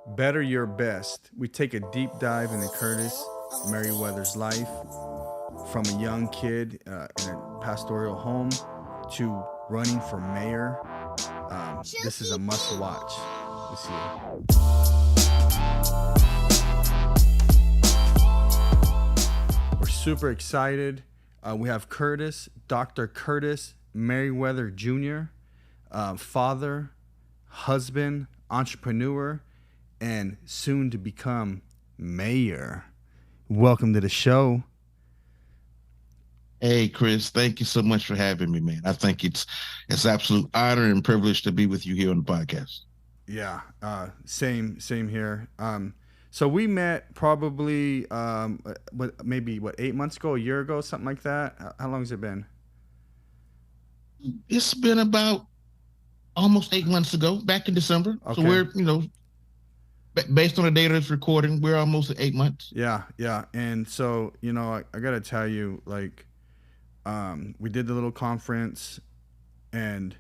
Better Your Best. We take a deep dive into Curtis Merriweather's life from a young kid in a pastoral home to running for mayor. This is a must watch. Let's see. We're super excited. We have Dr. Curtis Merriweather Jr., father, husband, entrepreneur, and soon to become mayor. Welcome to the show. Hey, Chris, thank you so much for having me, man. I think it's absolute honor and privilege to be with you here on the podcast. Yeah, same here. So we met probably maybe 8 months ago, a year ago, something like that. How long has it been? It's been about almost 8 months ago, back in December. So Okay. based on the data that's recording, we're almost at 8 months. Yeah. And so, I got to tell you, like, we did the little conference and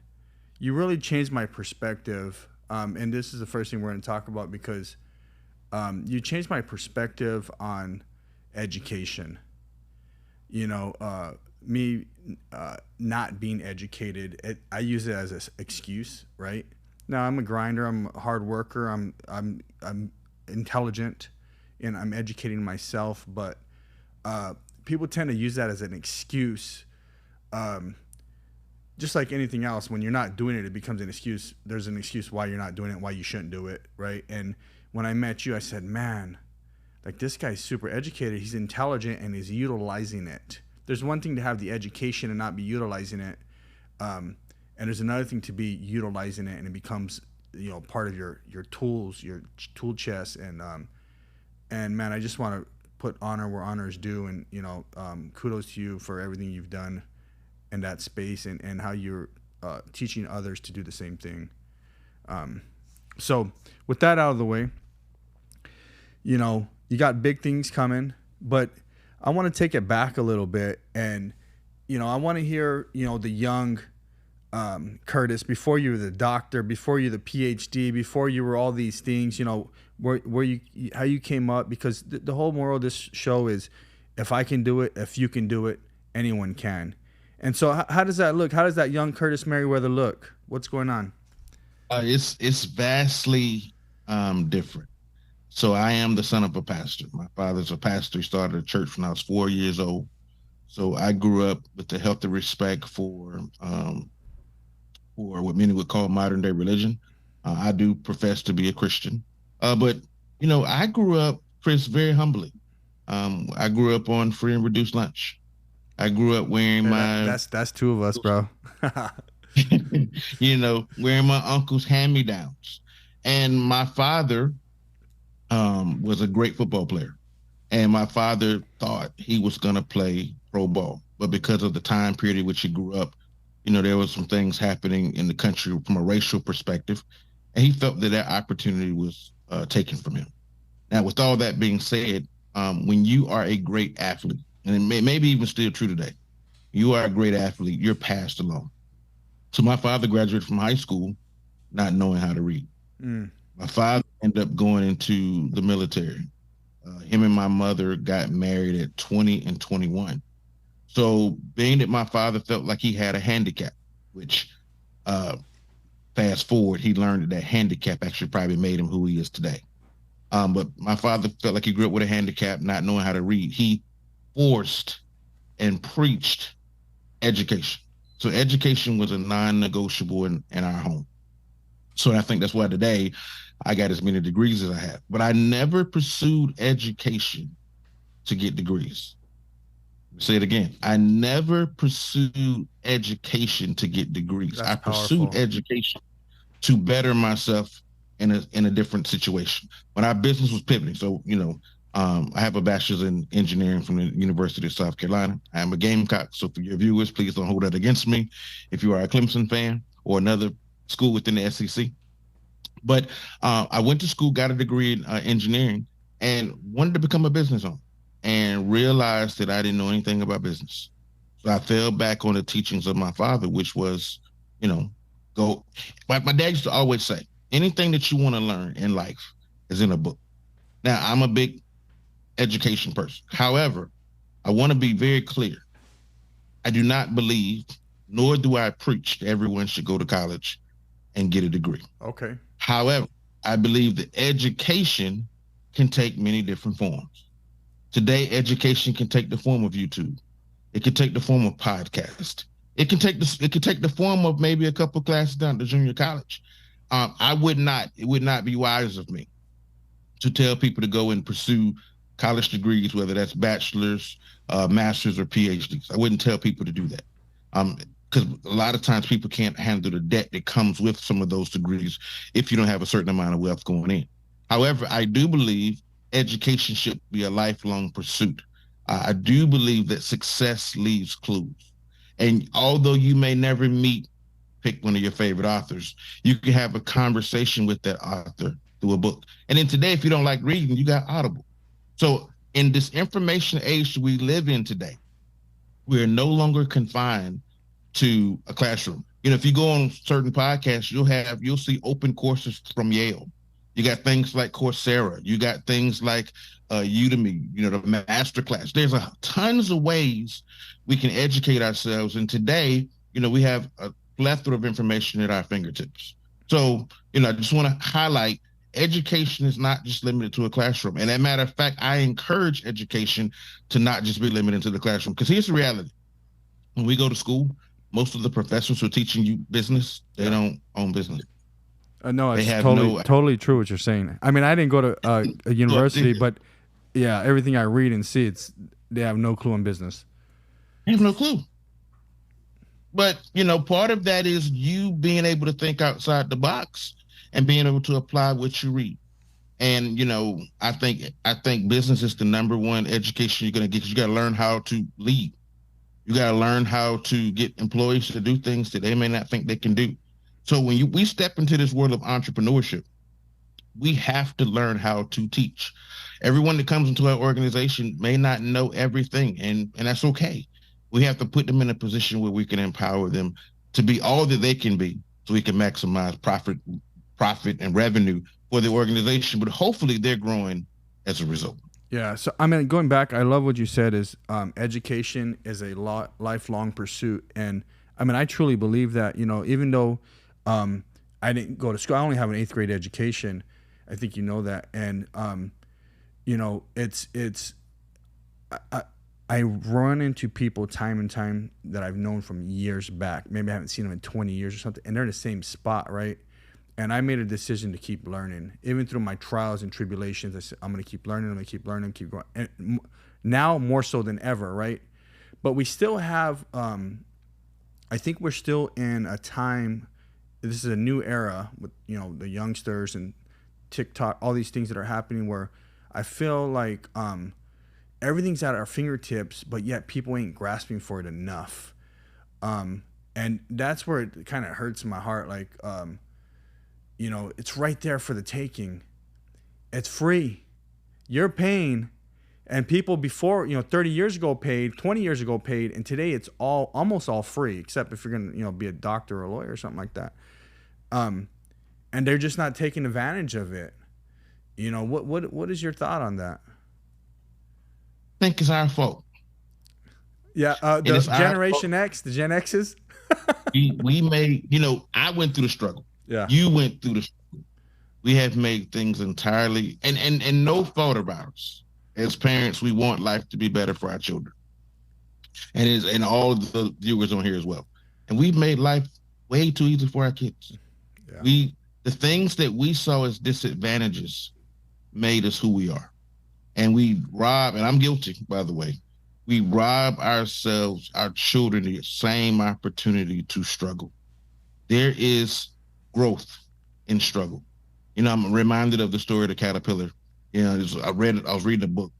you really changed my perspective. And this is the first thing we're going to talk about because you changed my perspective on education. Me not being educated, I use it as an excuse, right? Now I'm a grinder, I'm a hard worker, I'm intelligent, and I'm educating myself. But people tend to use that as an excuse. Just like anything else, when you're not doing it, it becomes an excuse. There's an excuse why you're not doing it, why you shouldn't do it, right? And when I met you, I said, man, like this guy's super educated, he's intelligent, and he's utilizing it. There's one thing to have the education and not be utilizing it, and there's another thing to be utilizing it, and it becomes part of your tools, your tool chest, and man, I just want to put honor where honor is due, and kudos to you for everything you've done in that space and how you're teaching others to do the same thing. So with that out of the way, you got big things coming, but I want to take it back a little bit, and I want to hear the young Curtis, before you were the doctor, before you were the Ph.D., before you were all these things, where you how you came up, because the whole moral of this show is, if I can do it, if you can do it, anyone can. And so how does that look? How does that young Curtis Merriweather look? What's going on? It's vastly different. So I am the son of a pastor. My father's a pastor. He started a church when I was 4 years old. So I grew up with the healthy respect for what many would call modern day religion. I do profess to be a Christian, but I grew up, Chris, very humbly. I grew up on free and reduced lunch. I grew up wearing that's two of us, bro. Wearing my uncle's hand-me-downs. And my father was a great football player. And my father thought he was going to play pro ball. But because of the time period in which he grew up, there was some things happening in the country from a racial perspective. And he felt that opportunity was taken from him. Now, with all that being said, when you are a great athlete, and it may be even still true today, you are a great athlete, you're passed along. So my father graduated from high school not knowing how to read. My father ended up going into the military. Him and my mother got married at 20 and 21. So being that my father felt like he had a handicap, which fast forward, he learned that handicap actually probably made him who he is today. But my father felt like he grew up with a handicap, not knowing how to read. He forced and preached education. So education was a non-negotiable in our home. So I think that's why today I got as many degrees as I have. But I never pursued education to get degrees. Say it again. I never pursued education to get degrees. That's I pursued powerful. education to better myself in a different situation. When our business was pivoting, so I have a bachelor's in engineering from the University of South Carolina. I am a Gamecock, so for your viewers, please don't hold that against me if you are a Clemson fan or another school within the SEC. But I went to school, got a degree in engineering, and wanted to become a business owner, and realized that I didn't know anything about business. So I fell back on the teachings of my father, which was, go. My dad used to always say, anything that you want to learn in life, is in a book. Now, I'm a big education person. However, I want to be very clear. I do not believe, nor do I preach that everyone should go to college and get a degree. Okay. However, I believe that education can take many different forms. Today, education can take the form of YouTube. It can take the form of podcast. It could take the form of maybe a couple of classes down to junior college. It would not be wise of me to tell people to go and pursue college degrees, whether that's bachelor's, master's, or PhDs. I wouldn't tell people to do that. Because a lot of times people can't handle the debt that comes with some of those degrees if you don't have a certain amount of wealth going in. However, I do believe education should be a lifelong pursuit. I do believe that success leaves clues. And although you may never pick one of your favorite authors, you can have a conversation with that author through a book. And then today, if you don't like reading, you got Audible. So in this information age we live in today, we're no longer confined to a classroom. If you go on certain podcasts, you'll see open courses from Yale. You got things like Coursera. You got things like Udemy, the masterclass. There's tons of ways we can educate ourselves. And today, we have a plethora of information at our fingertips. So, I just want to highlight education is not just limited to a classroom. And as a matter of fact, I encourage education to not just be limited to the classroom. Because here's the reality. When we go to school, most of the professors who are teaching you business, they don't own business. No, it's totally true what you're saying. I mean, I didn't go to a university, but yeah, everything I read and see, they have no clue in business. They have no clue. But, part of that is you being able to think outside the box and being able to apply what you read. And, I think business is the number one education you're going to get. You got to learn how to lead. You got to learn how to get employees to do things that they may not think they can do. So when we step into this world of entrepreneurship, we have to learn how to teach. Everyone that comes into our organization may not know everything, and that's okay. We have to put them in a position where we can empower them to be all that they can be so we can maximize profit and revenue for the organization, but hopefully they're growing as a result. Yeah. So, I mean, going back, I love what you said is education is a lifelong pursuit. And I mean, I truly believe that, even though I didn't go to school, I only have an 8th grade education. I think you know that. And, I run into people time and time that I've known from years back. Maybe I haven't seen them in 20 years or something. And they're in the same spot, right? And I made a decision to keep learning. Even through my trials and tribulations, I said, I'm going to keep learning, keep going. And now more so than ever, right? But we still have, I think we're still in a time, this is a new era with, the youngsters and TikTok, all these things that are happening where I feel like everything's at our fingertips, but yet people ain't grasping for it enough. And that's where it kind of hurts my heart. Like, it's right there for the taking. It's free. You're paying. And people before, 30 years ago paid, 20 years ago paid, and today it's almost all free, except if you're going to, be a doctor or a lawyer or something like that. And they're just not taking advantage of it. What is your thought on that? I think it's our fault. Yeah, the Generation X, the Gen X's. we made, I went through the struggle. Yeah. You went through the struggle. We have made things entirely, and no fault of ours. As parents, we want life to be better for our children. And all of the viewers on here as well. And we've made life way too easy for our kids. Yeah. The things that we saw as disadvantages made us who we are. And we rob, and I'm guilty, by the way, we rob ourselves, our children, the same opportunity to struggle. There is growth in struggle. I'm reminded of the story of the caterpillar. I was reading a book.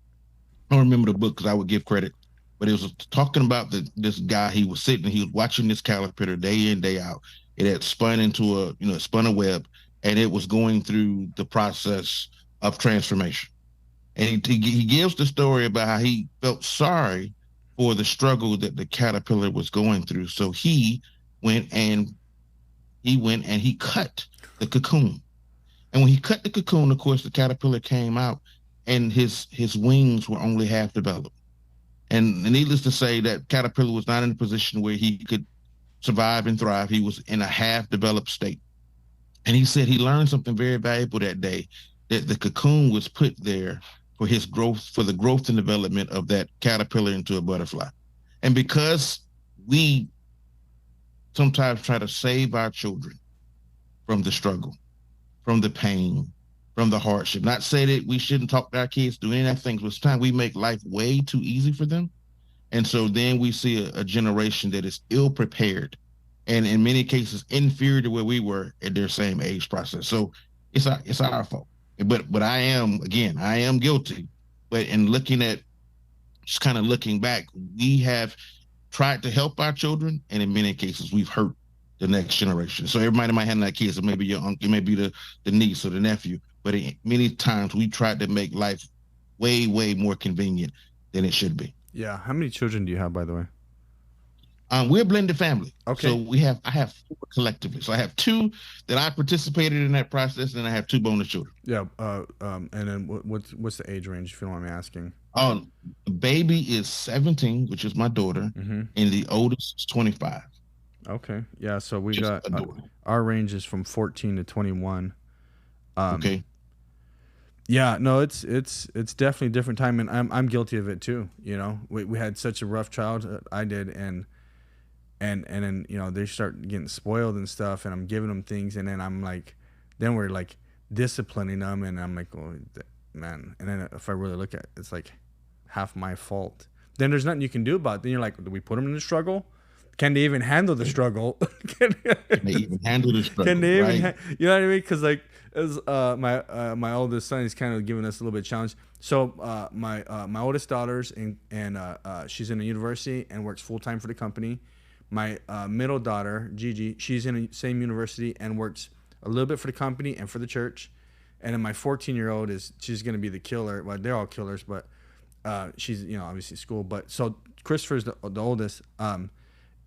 I don't remember the book because I would give credit, but it was talking about this guy. He was watching this caterpillar day in, day out. It had spun into spun a web, and it was going through the process of transformation. And he gives the story about how he felt sorry for the struggle that the caterpillar was going through. So he went and he cut the cocoon. And when he cut the cocoon, of course, the caterpillar came out, and his wings were only half developed. And needless to say, that caterpillar was not in a position where he could survive and thrive. He was in a half developed state. And he said he learned something very valuable that day, that the cocoon was put there for his growth, for the growth and development of that caterpillar into a butterfly. And because we sometimes try to save our children from the struggle, from the pain, from the hardship, not say that we shouldn't talk to our kids, do any of that things, but sometimes we make life way too easy for them. And so then we see a generation that is ill prepared and in many cases inferior to where we were at their same age process. So it's our fault. But I am guilty. But in looking at, just kind of looking back, we have tried to help our children, and in many cases we've hurt the next generation. So everybody might have that kids, or maybe your uncle, maybe the niece or the nephew. But many times we tried to make life way, way more convenient than it should be. Yeah. How many children do you have, by the way? We're a blended family. Okay. So I have 4 collectively. So I have 2 that I participated in that process, and I have 2 bonus children. Yeah. And then what's the age range, if you don't mind me asking? The baby is 17, which is my daughter, and the oldest is 25. Okay. Yeah. So we got our range is from 14 to 21. Okay. Yeah. No, it's definitely a different time, and I'm guilty of it too. You know, we had such a rough childhood. I did, and then they start getting spoiled and stuff, and I'm giving them things, and then I'm like, then we're like disciplining them, and I'm like, oh man. And then if I really look at it, it's like half my fault. Then there's nothing you can do about it. Then you're like, do we put them in the struggle? Can they even handle the struggle? Can they even handle the struggle? Can they even you know what I mean? Because like as my oldest son is kind of giving us a little bit of challenge. So my oldest daughter's and she's in a university and works full time for the company. My middle daughter Gigi, she's in the same university and works a little bit for the company and for the church. And then my 14-year-old she's gonna be the killer. Well, they're all killers, but she's obviously school. But so Christopher's the oldest.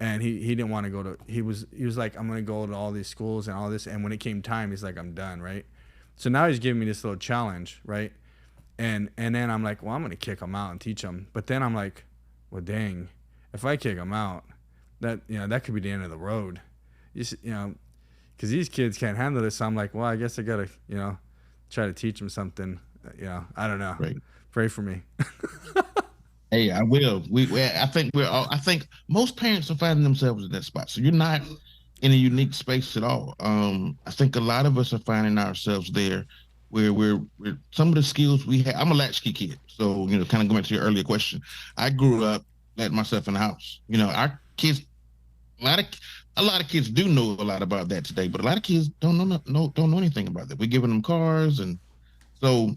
And he didn't want to go to. He was like, I'm gonna go to all these schools and all this. And when it came time, he's like, I'm done, right? So now he's giving me this little challenge, right? And then I'm like, well, I'm gonna kick him out and teach him. But then I'm like, well, dang, if I kick him out, that could be the end of the road, because these kids can't handle this. So I'm like, well, I guess I gotta try to teach them something. I don't know. Right. Pray for me. Hey, I will. I think most parents are finding themselves in that spot. So you're not in a unique space at all. I think a lot of us are finding ourselves there, where we're some of the skills we have. I'm a latchkey kid, so kind of going to your earlier question. I grew up letting myself in the house. Our kids, a lot of kids do know a lot about that today, but a lot of kids don't know anything about that. We're giving them cars, and so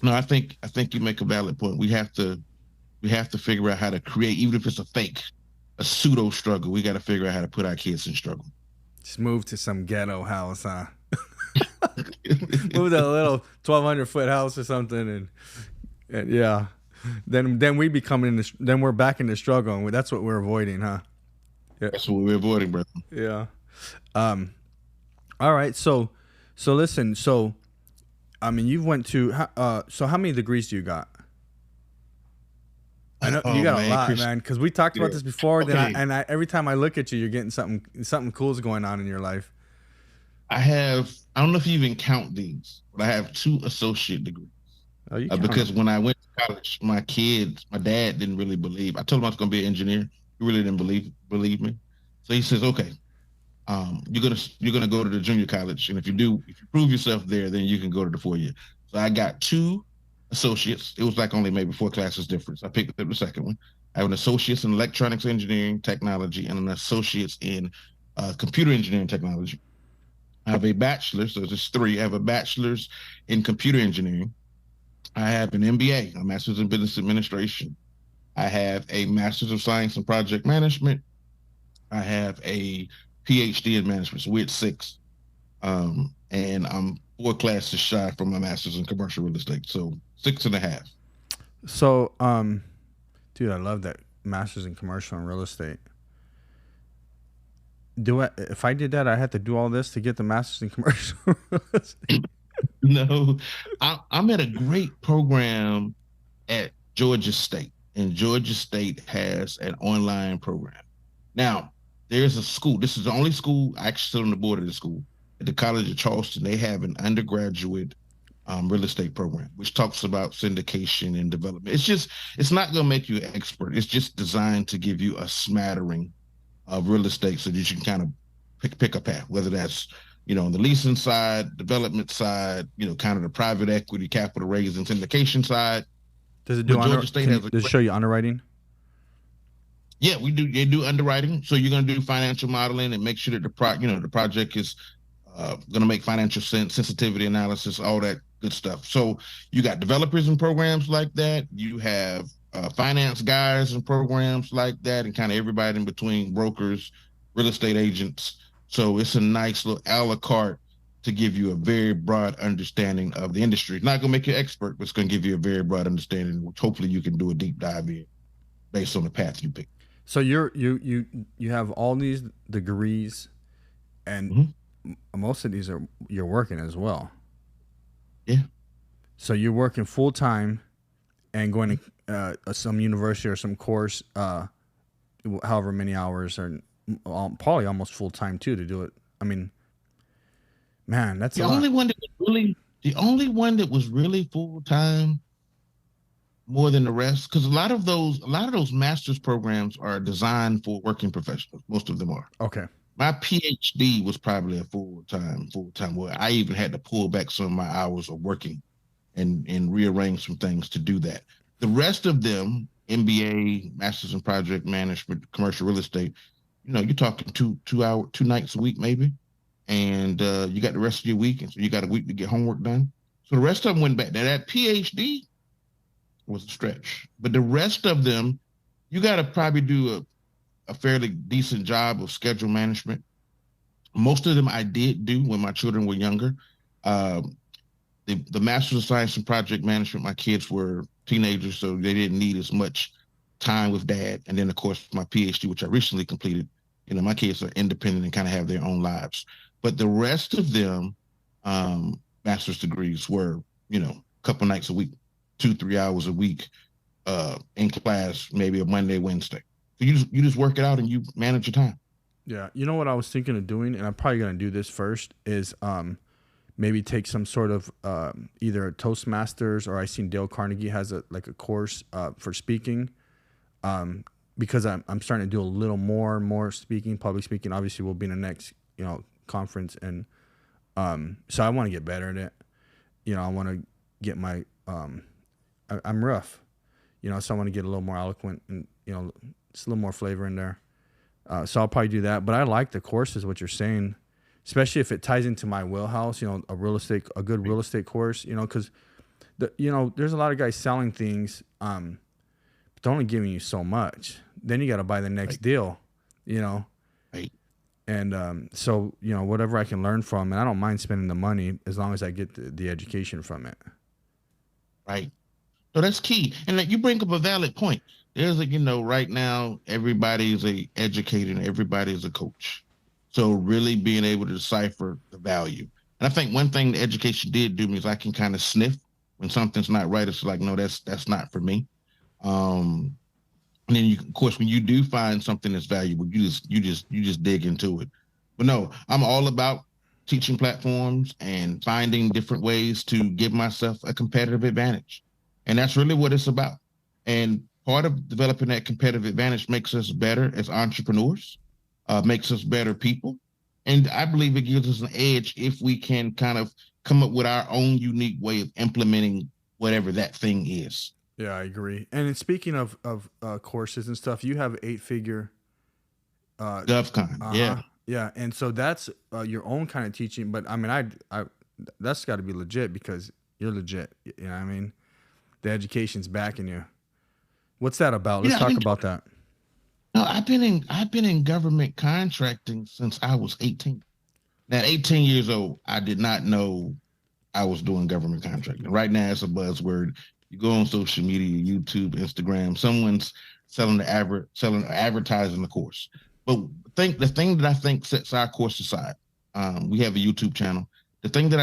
I think you make a valid point. We have to figure out how to create, even if it's a pseudo struggle. We got to figure out how to put our kids in struggle. Just move to some ghetto house, huh? Move to a little 1,200-foot house or something, and yeah, then we become then we're back in the struggle, and that's what we're avoiding, huh? Yeah. That's what we're avoiding, brother. Yeah. All right. So listen. So, I mean, you went to. So how many degrees do you got? I know you got a lot, man. Because we talked about this before. Okay. Then every time I look at you, you're getting something cool is going on in your life. I don't know if you even count these, but I have 2 associate degrees. Oh, you because when I went to college, my dad didn't really believe. I told him I was going to be an engineer. He really didn't believe me. So he says, okay, you're gonna go to the junior college, and if you prove yourself there, then you can go to the 4-year. So I got 2 associates. It was like only maybe 4 classes difference. I picked up the second one. I have an associate's in electronics engineering technology and an associate's in computer engineering technology. I have a bachelor's, so it's 3. I have a bachelor's in computer engineering. I have an MBA, a master's in business administration. I have a master's of science in project management. I have a Ph.D. in management, so we're at 6. And I'm 4 classes shy from my master's in commercial real estate, so 6.5. So, dude, I love that master's in commercial and real estate. If I did that, I had to do all this to get the master's in commercial real estate. No, I'm at a great program at Georgia State, and Georgia State has an online program. Now, there's a school. This is the only school I actually sit on the board of the school. At the College of Charleston, they have an undergraduate real estate program, which talks about syndication and development. It's not going to make you an expert. It's just designed to give you a smattering of real estate so that you can kind of pick a path, whether that's on the leasing side, development side, kind of the private equity, capital raising, syndication side. Does it do Georgia State does it show you underwriting? Yeah, we do. They do underwriting, so you're going to do financial modeling and make sure that the project is going to make financial sense, sensitivity analysis, all that good stuff. So you got developers and programs like that. You have finance guys and programs like that, and kind of everybody in between, brokers, real estate agents. So it's a nice little a la carte to give you a very broad understanding of the industry. It's not going to make you an expert, but it's going to give you a very broad understanding, which hopefully you can do a deep dive in based on the path you pick. So you have all these degrees, and most of these you're working as well. Yeah. So you're working full time, and going to some university or some course, however many hours, or probably almost full time too to do it. I mean, man, that's the only one that was really full time more than the rest, because a lot of those master's programs are designed for working professionals. Most of them are. Okay. My Ph.D. was probably a full time where I even had to pull back some of my hours of working and rearrange some things to do that. The rest of them, MBA, Masters in Project Management, Commercial Real Estate, you're talking two nights a week maybe, and you got the rest of your week, and so you got a week to get homework done. So the rest of them went back. Now that Ph.D. was a stretch, but the rest of them, you got to probably do a fairly decent job of schedule management. Most of them I did do when my children were younger. The Master's of Science in Project Management, my kids were teenagers, so they didn't need as much time with dad. And then, of course, my PhD, which I recently completed, my kids are independent and kind of have their own lives. But the rest of them, master's degrees were, a couple nights a week, 2-3 hours a week in class, maybe a Monday, Wednesday. So you just work it out and you manage your time. Yeah. You know what I was thinking of doing, and I'm probably going to do this first, is maybe take some sort of either a Toastmasters, or I seen Dale Carnegie has a course for speaking, because I'm starting to do a little more speaking, public speaking. Obviously, will be in the next conference, and so I want to get better at it. I want to get my I'm rough, so I want to get a little more eloquent, and just a little more flavor in there. So I'll probably do that. But I like the courses, what you're saying, especially if it ties into my wheelhouse. A good real estate course. Because there's a lot of guys selling things, but they're only giving you so much. Then you got to buy the next deal. Right. And so whatever I can learn from, and I don't mind spending the money as long as I get the education from it. Right. So that's key. And you bring up a valid point. There's right now, everybody's a educator and everybody's a coach. So really being able to decipher the value. And I think one thing the education did do me is I can kind of sniff when something's not right. It's like, no, that's not for me. And then of course, when you do find something that's valuable, you just dig into it. But no, I'm all about teaching platforms and finding different ways to give myself a competitive advantage. And that's really what it's about. And part of developing that competitive advantage makes us better as entrepreneurs, makes us better people. And I believe it gives us an edge if we can kind of come up with our own unique way of implementing whatever that thing is. Yeah, I agree. And speaking of courses and stuff, you have 8-figure GovCon. Yeah. Yeah. And so that's your own kind of teaching. But I mean, I that's got to be legit, because you're legit. You know what I mean? The education's backing you. What's that about? Let's talk about that. No, I've been in government contracting since I was 18. Now, at 18 years old, I did not know I was doing government contracting. Right now, it's a buzzword. You go on social media, YouTube, Instagram, someone's advertising the course. But the thing that I think sets our course aside, we have a YouTube channel. The thing that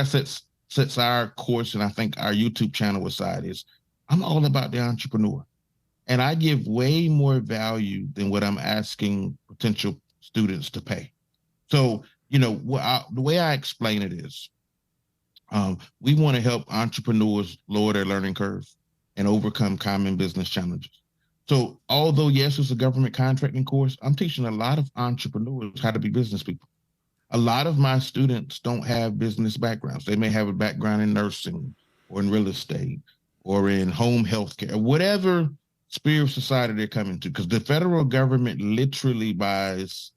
sets our course and I think our YouTube channel aside is I'm all about the entrepreneur. And I give way more value than what I'm asking potential students to pay. So, the way I explain it is we want to help entrepreneurs lower their learning curve and overcome common business challenges. So, although, yes, it's a government contracting course, I'm teaching a lot of entrepreneurs how to be business people. A lot of my students don't have business backgrounds. They may have a background in nursing or in real estate or in home health care, or whatever sphere of society they're coming to, because the federal government literally buys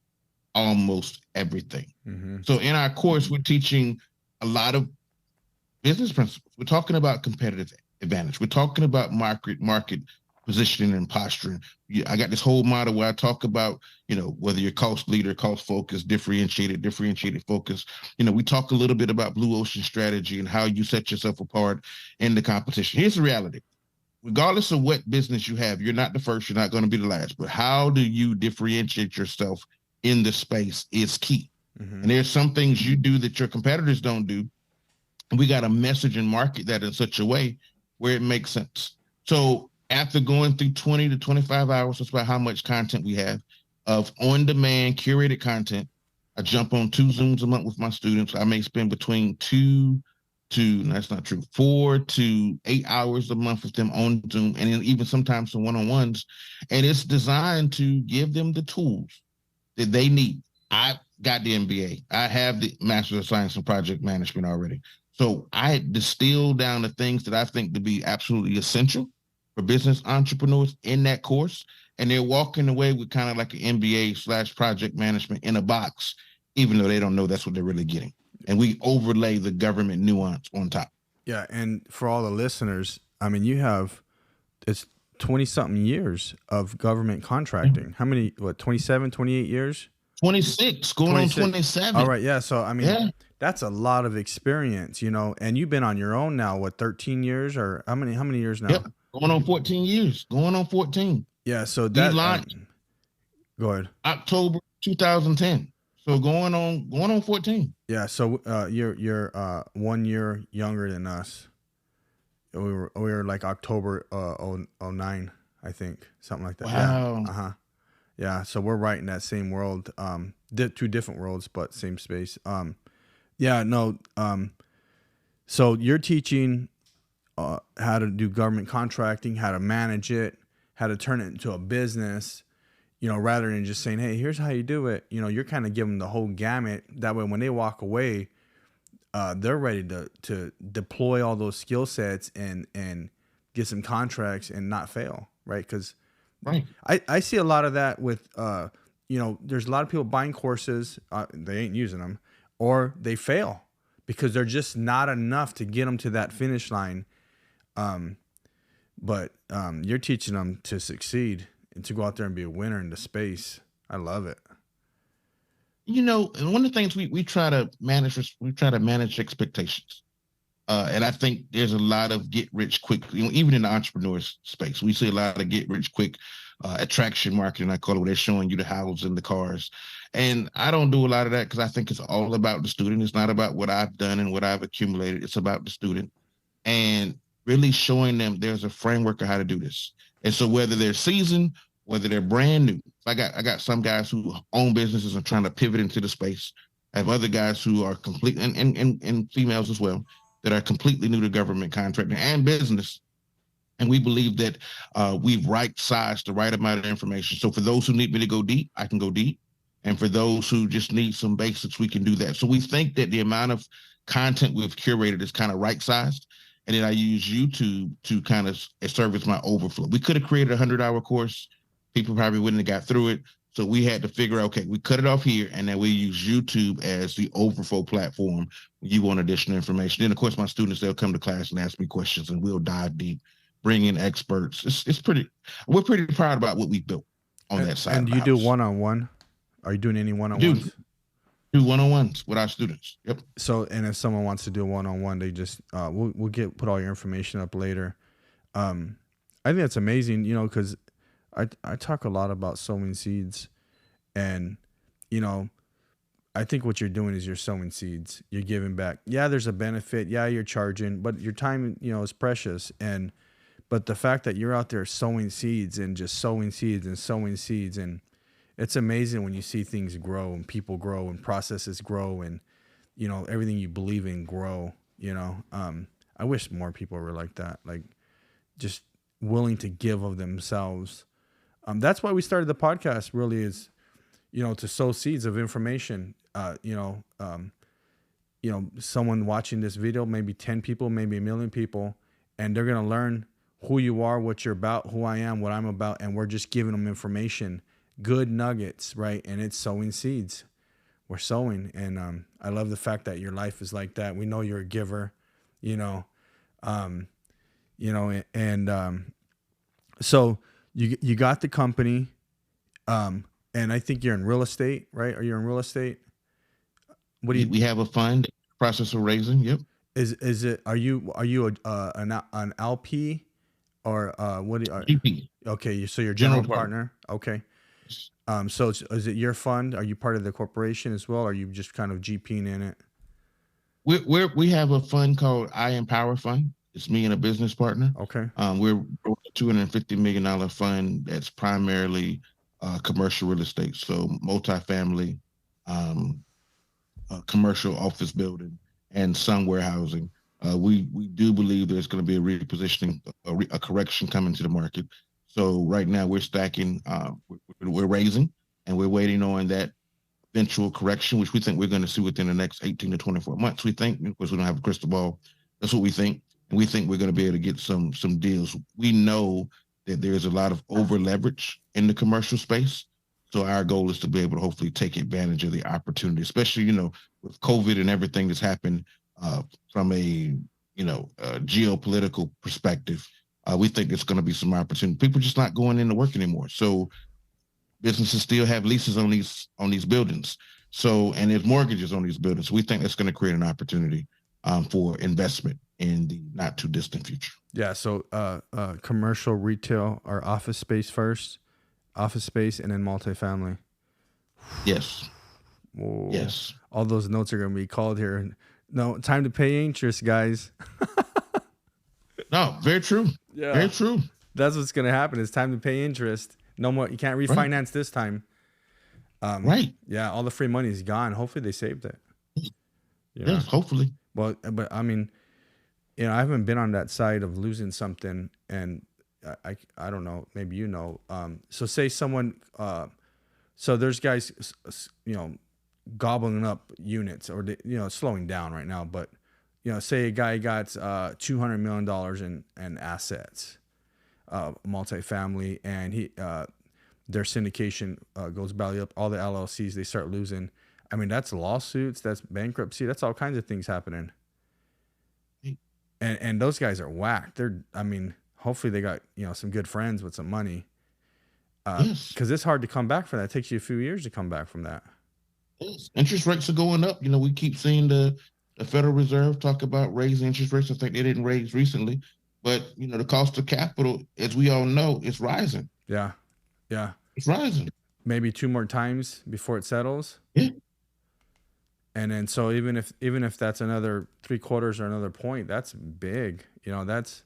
almost everything. Mm-hmm. So in our course, we're teaching a lot of business principles. We're talking about competitive advantage. We're talking about market positioning and posturing. I got this whole model where I talk about, whether you're cost leader, cost focus, differentiated focus. We talk a little bit about blue ocean strategy and how you set yourself apart in the competition. Here's the reality. Regardless of what business you have, you're not the first, you're not going to be the last. But how do you differentiate yourself in the space is key. Mm-hmm. And there's some things you do that your competitors don't do. And we got to message and market that in such a way where it makes sense. So after going through 20 to 25 hours, that's about how much content we have of on-demand curated content. I jump on 2 Zooms a month with my students. I may spend between 4 to 8 hours a month with them on Zoom, and even sometimes some one-on-ones. And it's designed to give them the tools that they need. I got the MBA. I have the Master of Science in Project Management already. So I distill down the things that I think to be absolutely essential for business entrepreneurs in that course. And they're walking away with kind of like an MBA/project management in a box, even though they don't know that's what they're really getting. And we overlay the government nuance on top. Yeah. And for all the listeners, I mean, it's 20 something years of government contracting. Mm-hmm. How many, 27, 28 years? 26, going 26. On 27. All right. Yeah. So, I mean, that's a lot of experience, and you've been on your own now, 13 years or how many years now? Yep. Going on 14 years, going on 14. Yeah. So that, go ahead. October 2010. So going on 14. Yeah. So, you're 1 year younger than us. We were like October, 09, I think, something like that. Wow. Yeah. Uh-huh. Yeah. So we're right in that same world, 2 different worlds, but same space. Yeah, no. So you're teaching how to do government contracting, how to manage it, how to turn it into a business, rather than just saying, hey, here's how you do it. You're kind of giving them the whole gamut. That way, when they walk away, they're ready to deploy all those skill sets and get some contracts and not fail, right? Because I see a lot of that with, there's a lot of people buying courses, they ain't using them, or they fail because they're just not enough to get them to that finish line. But you're teaching them to succeed and to go out there and be a winner in the space. I love it. And one of the things we try to manage expectations. And I think there's a lot of get rich quick, even in the entrepreneurs space, we see a lot of get rich quick attraction marketing, I call it, where they're showing you the houses and the cars. And I don't do a lot of that because I think it's all about the student. It's not about what I've done and what I've accumulated. It's about the student and really showing them there's a framework of how to do this. And so whether they're seasoned, whether they're brand new, I got some guys who own businesses and trying to pivot into the space. I have other guys who are complete and females as well that are completely new to government contracting and business. And we believe that we've right-sized the right amount of information. So for those who need me to go deep, I can go deep. And for those who just need some basics, we can do that. So we think that the amount of content we've curated is kind of right-sized. And then I use YouTube to kind of serve as my overflow. We could have created a 100-hour course. People probably wouldn't have got through it. So we had to figure out, okay, we cut it off here, and then we use YouTube as the overflow platform when you want additional information. Then, of course, my students, they'll come to class and ask me questions, and we'll dive deep, bring in experts. We're pretty proud about what we built on that side. And do you do one-on-one? Are you doing any one-on-ones? Do one-on-ones with our students. Yep. So, and if someone wants to do a one-on-one, they just we'll put all your information up later. I think that's amazing, because I talk a lot about sowing seeds, and I think what you're doing is you're sowing seeds. You're giving back. Yeah, there's a benefit. Yeah, you're charging, but your time, is precious. But the fact that you're out there sowing seeds and just sowing seeds and sowing seeds, and it's amazing when you see things grow and people grow and processes grow and, everything you believe in grow, I wish more people were like that, like just willing to give of themselves. That's why we started the podcast, really, is, to sow seeds of information. Someone watching this video, maybe 10 people, maybe a million people, and they're going to learn who you are, what you're about, who I am, what I'm about. And we're just giving them information, good nuggets, right? And it's sowing seeds. We're sowing. And I love the fact that your life is like that. We know you're a giver, um, so you got the company, and I think you're in real estate, right? Are you in real estate? What do you? We have a fund process of raising. Yep. Is it? Are you an LP or what? GP. Okay, so you're general partner. Okay. So is it your fund? Are you part of the corporation as well? Or are you just kind of GPing in it? We have a fund called I Empower Fund. It's me and a business partner. Okay. We're a $250 million fund that's primarily commercial real estate, so multifamily, commercial office building, and some warehousing. We do believe there's going to be a repositioning, a correction coming to the market. So right now we're stacking, we're raising, and we're waiting on that eventual correction, which we think we're going to see within the next 18 to 24 months. We think, because we don't have a crystal ball, that's what we think, and we think we're going to be able to get some deals. We know that there's a lot of over leverage in the commercial space, so our goal is to be able to hopefully take advantage of the opportunity, especially with COVID and everything that's happened from a geopolitical perspective. We think it's going to be some opportunity. People are just not going into work anymore. So businesses still have leases on these buildings. So, and there's mortgages on these buildings. So we think that's going to create an opportunity for investment in the not too distant future. Yeah. So commercial, retail, or office space first, office space, and then multifamily. Yes. Whoa. Yes. All those notes are going to be called here. No, time to pay interest, guys. No, very true. Yeah. Very true. That's what's going to happen. It's time to pay interest. No more. You can't refinance this time. Right. Yeah. All the free money is gone. Hopefully they saved it. Yeah. Yes, hopefully. Well, but I mean, I haven't been on that side of losing something, and I don't know. Maybe so say someone. So there's guys, gobbling up units, or slowing down right now. But say a guy got $200 million in assets, multifamily, and their syndication goes belly up. All the LLCs, they start losing. I mean, that's lawsuits, that's bankruptcy, that's all kinds of things happening. And those guys are whacked. Hopefully they got some good friends with some money. Because it's hard to come back from that. It takes you a few years to come back from that. Yes. Interest rates are going up. We keep seeing the Federal Reserve talk about raising interest rates. I think they didn't raise recently, but the cost of capital, as we all know, is rising. Yeah, it's rising. Maybe 2 more times before it settles. Yeah. And then so even if that's another 3/4 or another point, that's big. That's.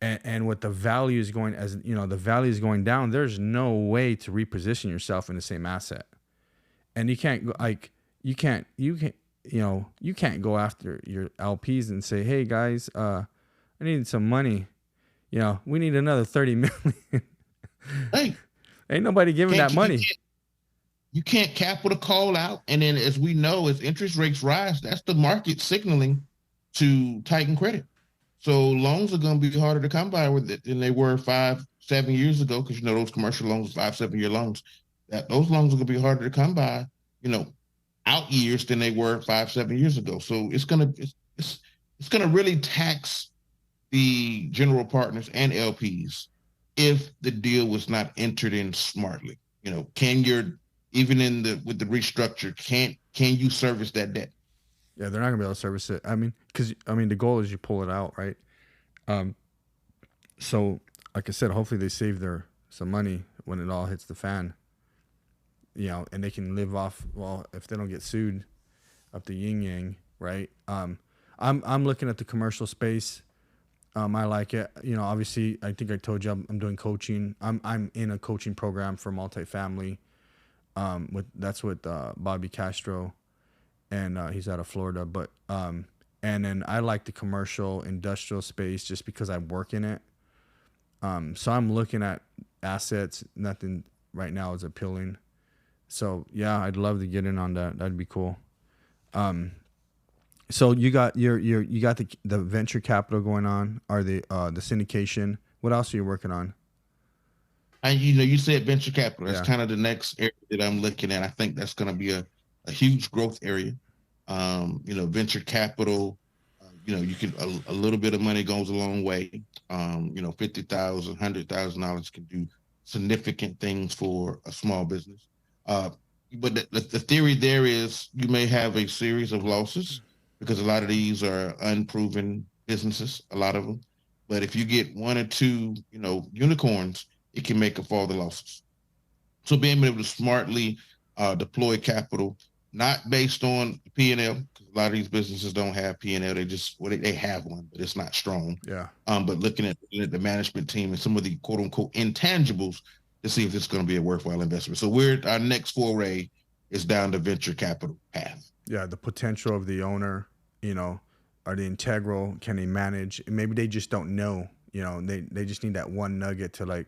And with the value is going, the value is going down, there's no way to reposition yourself in the same asset. And you can't go after your LPs and say, hey guys, I need some money. We need another 30 million. Hey, ain't nobody giving that money. You can't capital call out. And then, as we know, as interest rates rise, that's the market signaling to tighten credit. So loans are going to be harder to come by with it than they were 5-7 years ago, because those commercial loans, 5-7 year loans, those loans are going to be harder to come by, out years than they were 5-7 years ago. So it's going to really tax the general partners and LPs if the deal was not entered in smartly. With the restructure, can you service that debt? Yeah, they're not gonna be able to service it. Because the goal is you pull it out, right? So like I said, hopefully they save some money when it all hits the fan. and they can live off, well, if they don't get sued, up the yin yang, right? I'm looking at the commercial space. I like it. Obviously, I think I told you I'm doing coaching. I'm in a coaching program for multifamily. That's with Bobby Castro, and he's out of Florida. But and then I like the commercial industrial space just because I work in it. So I'm looking at assets. Nothing right now is appealing. So yeah, I'd love to get in on that. That'd be cool. So you got you got the venture capital going on, or the syndication. What else are you working on? And you said venture capital. That's Yeah. kind of the next area that I'm looking at. I think that's going to be a huge growth area. Venture capital. You can a little bit of money goes a long way. $50,000, $100,000 can do significant things for a small business. But the theory there is you may have a series of losses because a lot of these are unproven businesses, a lot of them. But if you get one or two, unicorns, it can make up for all the losses. So being able to smartly deploy capital, not based on P&L, because a lot of these businesses don't have P&L. They have one, but it's not strong. Yeah. But looking at the management team and some of the quote unquote intangibles to see if it's going to be a worthwhile investment. So our next foray is down the venture capital path. Yeah, the potential of the owner, are they integral? Can they manage? Maybe they just don't know. They just need that one nugget to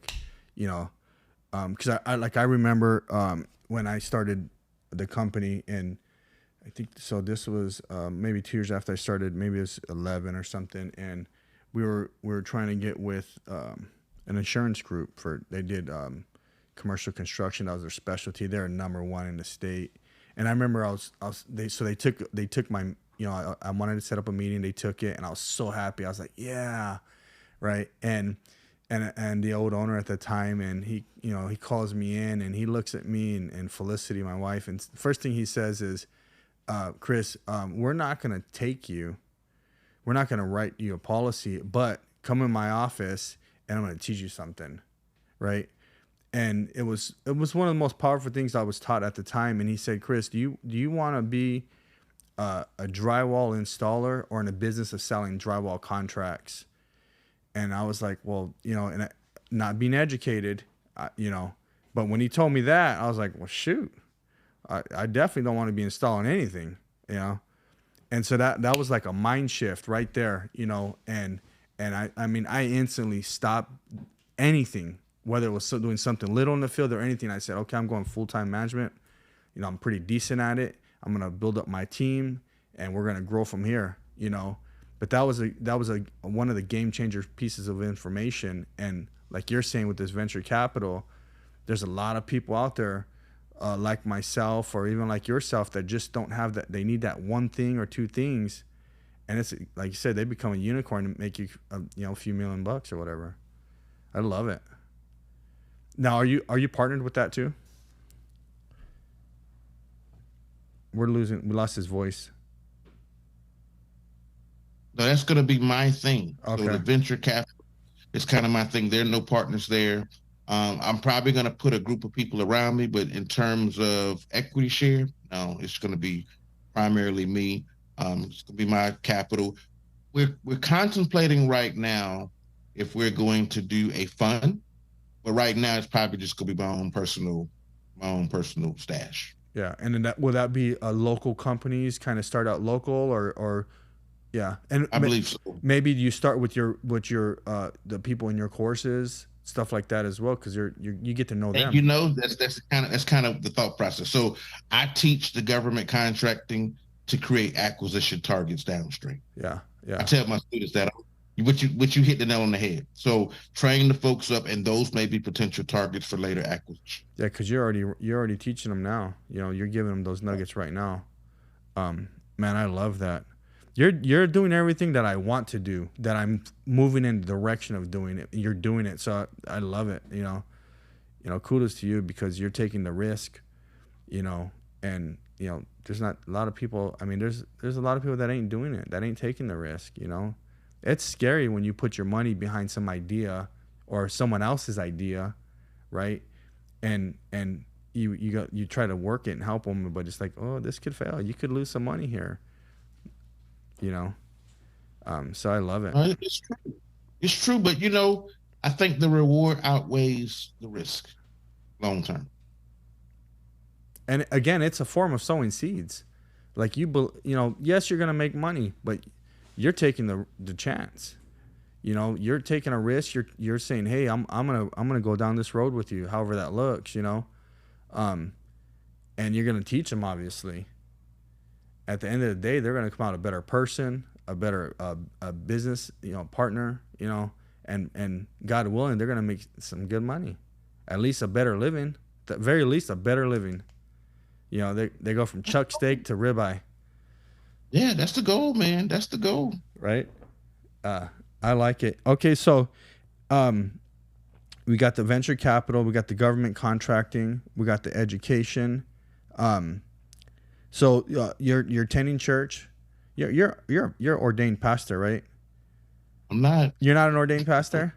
because I remember when I started the company, and I think so. This was maybe 2 years after I started. Maybe it was 11 or something, and we were trying to get with an insurance group they did commercial construction. That was their specialty. They're number one in the state. And I remember they took my, I wanted to set up a meeting. They took it, and I was so happy. I was like, yeah, right. And the old owner at the time, and he calls me in, and he looks at me and Felicity, my wife, and the first thing he says is, Chris, we're not going to take you. We're not going to write you a policy, but come in my office and I'm going to teach you something. Right. And it was one of the most powerful things I was taught at the time. And he said, Chris, do you want to be a drywall installer or in a business of selling drywall contracts? And I was like, well, and not being educated, but when he told me that, I was like, well, shoot, I definitely don't want to be installing anything, And so that was like a mind shift right there, and I instantly stopped anything, whether it was doing something little in the field or anything. I said, okay, I'm going full-time management. I'm pretty decent at it. I'm going to build up my team, and we're going to grow from here, But that was one of the game changer pieces of information. And like you're saying with this venture capital, there's a lot of people out there like myself or even like yourself that just don't have that. They need that one thing or two things. And it's like you said, they become a unicorn and make you, a few $1,000,000 or whatever. I love it. Now, are you partnered with that too? We lost his voice. No, that's going to be my thing. Okay. So the venture capital is kind of my thing. There are no partners there. I'm probably going to put a group of people around me, but in terms of equity share, no, it's going to be primarily me. It's going to be my capital. We're contemplating right now if we're going to do a fund, but right now it's probably just going to be my own personal stash. Yeah, and then will that be local companies kind of start out local or yeah, and I believe so. Maybe you start with your the people in your courses, stuff like that as well, because you get to know them. That's kind of the thought process. So I teach the government contracting to create acquisition targets downstream. Yeah. I tell my students that what you hit the nail on the head. So train the folks up, and those may be potential targets for later acquisition. Yeah, because you're already teaching them now. You're giving them those nuggets right now. Man, I love that. You're doing everything that I want to do, that I'm moving in the direction of doing it. You're doing it. So I love it. Kudos to you because you're taking the risk, and there's not a lot of people. I mean, there's a lot of people that ain't doing it, that ain't taking the risk, It's scary when you put your money behind some idea or someone else's idea, right? And you try to work it and help them, but it's like, oh, this could fail. You could lose some money here, you know. So I love it. It's true. It's true, but I think the reward outweighs the risk long term. And again, it's a form of sowing seeds. Like yes, you're gonna make money, but you're taking the chance. You're taking a risk. You're saying, hey, I'm gonna go down this road with you, however that looks. And you're gonna teach them. Obviously, at the end of the day, they're gonna come out a better person, a better a business partner. And God willing, they're gonna make some good money, at least a better living. At the very least, a better living. They go from chuck steak to ribeye. Yeah, that's the goal, man. That's the goal. Right. I like it. Okay, so we got the venture capital, we got the government contracting, we got the education. So you're attending church. You're ordained pastor, right? I'm not. You're not an ordained pastor?